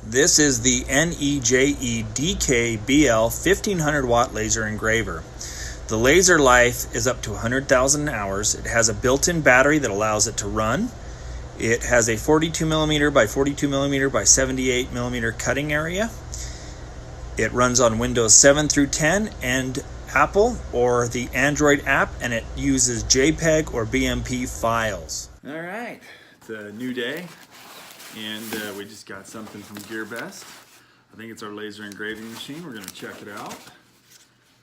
This is the NEJE DK BL 1500 watt laser engraver. The laser life is up to 100,000 hours. It has a built-in battery that allows it to run. It has a 42mm by 42mm by 78mm cutting area. It runs on Windows 7 through 10 and Apple or the Android app, and it uses Jpeg or BMP files. All right, it's a new day, and we just got something from GearBest. I think it's our laser engraving machine. We're gonna check it out.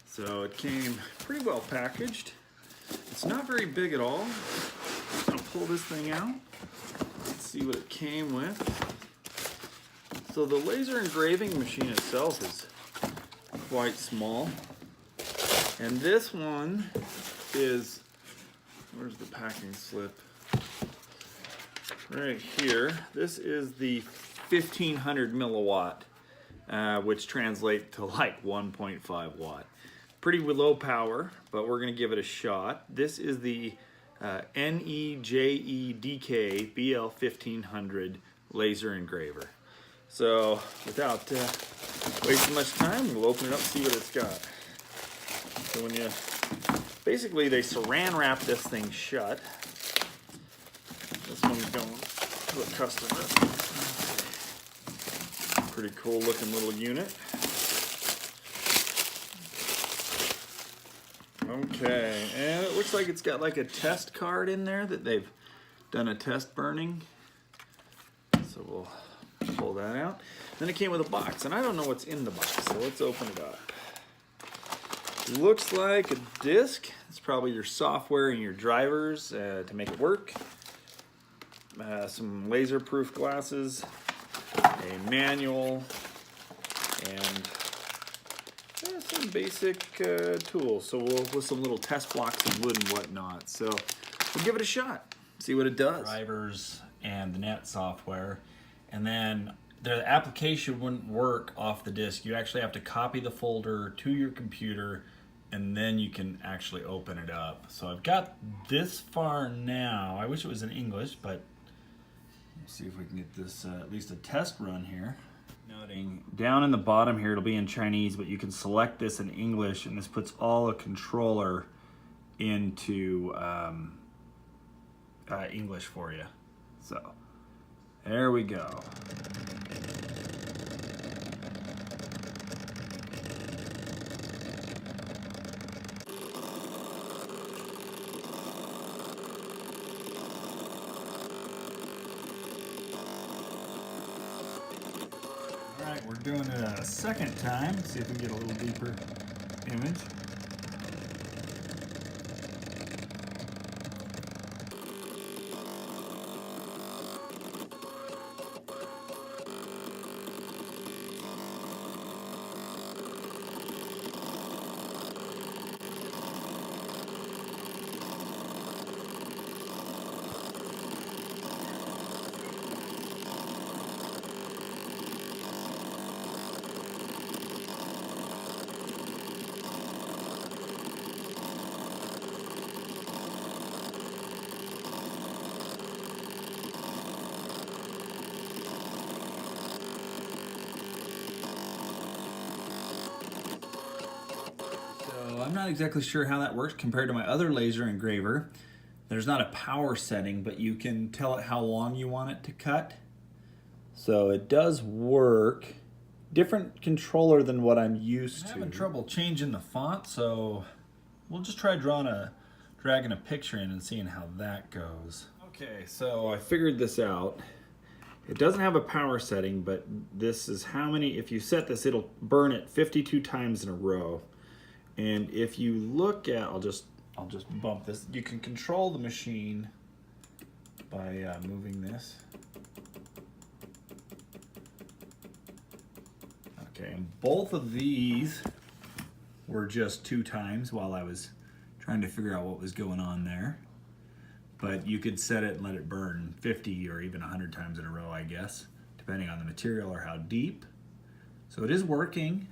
So it came pretty well packaged. It's not very big at all. I'm gonna pull this thing out. Let's see what it came with. So the laser engraving machine itself is quite small. And this one is, where's the packing slip? Right here. This is the 1500 milliwatt, which translates to like 1.5 watt. Pretty low power, but we're gonna give it a shot. This is the NEJE DK BL 1500 laser engraver. So without wasting much time, we'll open it up and see what it's got. So when you, basically they saran wrap this thing shut. This one's going to a customer. Pretty cool looking little unit. Okay, and it looks like it's got like a test card in there that they've done a test burning. So we'll pull that out. Then it came with a box, and I don't know what's in the box, so let's open it up. Looks like a disc. It's probably your software and your drivers to make it work. Some laser-proof glasses, a manual, and some basic tools. So with some little test blocks of wood and whatnot. So we'll give it a shot, see what it does. Drivers and the net software, and then the application wouldn't work off the disk. You actually have to copy the folder to your computer, and then you can actually open it up. So I've got this far now. I wish it was in English, but let's see if we can get this at least a test run here. Noting down in the bottom here, it'll be in Chinese, but you can select this in English, and this puts all the controller into English for you. So there we go. All right, we're doing it a second time. See if we can get a little deeper image. I'm not exactly sure how that works compared to my other laser engraver. There's not a power setting, but you can tell it how long you want it to cut. So it does work. Different controller than what I'm used to. I'm having trouble changing the font, so we'll just try dragging a picture in and seeing how that goes. Okay, so I figured this out. It doesn't have a power setting, but this is how many, if you set this, it'll burn it 52 times in a row. And if you look at, I'll just bump this. You can control the machine by moving this. Okay, and both of these were just 2 times while I was trying to figure out what was going on there. But you could set it and let it burn 50 or even 100 times in a row, I guess, depending on the material or how deep. So it is working.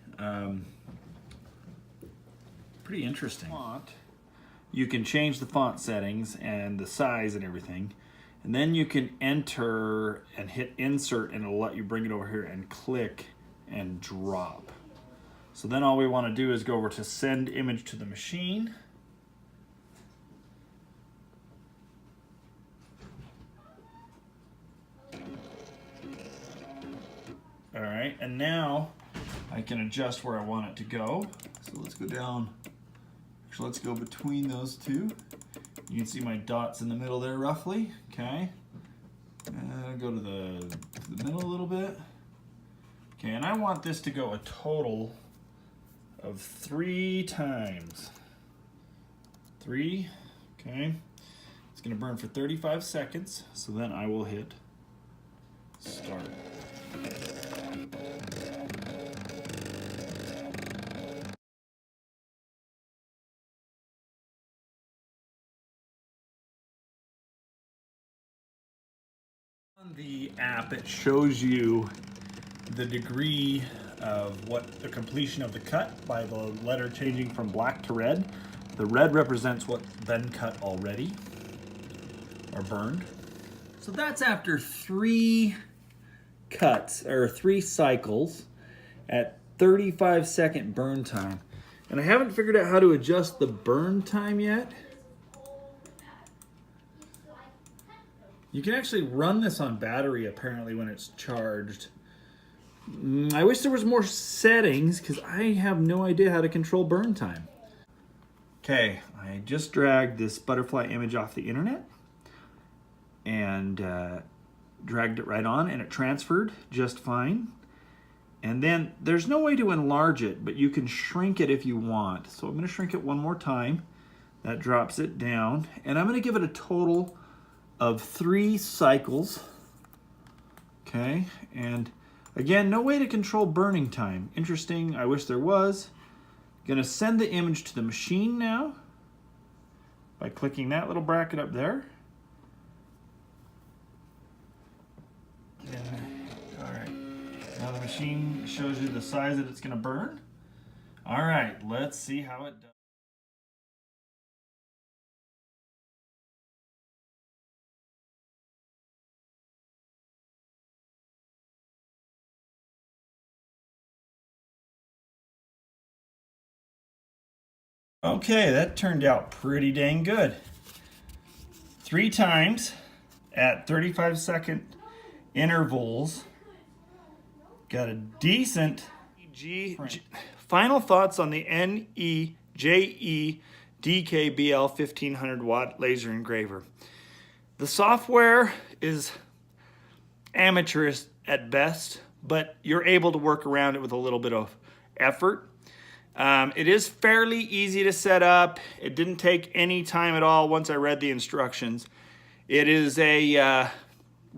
Pretty interesting. Font. You can change the font settings and the size and everything. And then you can enter and hit insert, and it'll let you bring it over here and click and drop. So then all we want to do is go over to send image to the machine. All right, and now I can adjust where I want it to go. So let's go down. Actually, let's go between those two. You can see my dots in the middle there roughly, okay? Go to the middle a little bit. Okay, and I want this to go a total of 3 times. 3, okay? It's gonna burn for 35 seconds, so then I will hit start. On the app, it shows you the degree of what the completion of the cut by the letter changing from black to red. The red represents what's been cut already or burned. So that's after 3 cuts or 3 cycles at 35-second burn time. And I haven't figured out how to adjust the burn time yet. You can actually run this on battery apparently when it's charged. I wish there was more settings because I have no idea how to control burn time. Okay, I just dragged this butterfly image off the internet and dragged it right on, and it transferred just fine. And then there's no way to enlarge it, but you can shrink it if you want. So I'm going to shrink it one more time. That drops it down, and I'm going to give it a total of 3 cycles. Okay, and again, no way to control burning time. Interesting, I wish there was. Gonna send the image to the machine now by clicking that little bracket up there. All right, now the machine shows you the size that it's gonna burn. All right, let's see how it does. Okay, that turned out pretty dang good. 3 times at 35-second intervals. Got a decent Final thoughts on the NEJE DKBL 1500 watt laser engraver. The software is amateurish at best, but you're able to work around it with a little bit of effort. It is fairly easy to set up. It didn't take any time at all once I read the instructions. It is a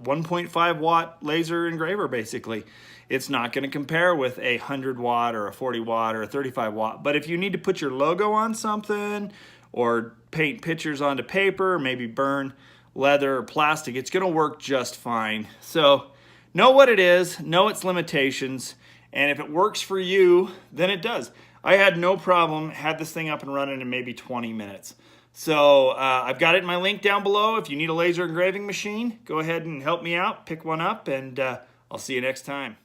1.5 watt laser engraver basically. It's not going to compare with a 100 watt or a 40 watt or a 35 watt. But if you need to put your logo on something or paint pictures onto paper, maybe burn leather or plastic, it's going to work just fine. So know what it is, know its limitations, and if it works for you, then it does. I had no problem, had this thing up and running in maybe 20 minutes. So I've got it in my link down below. If you need a laser engraving machine, go ahead and help me out, pick one up, and I'll see you next time.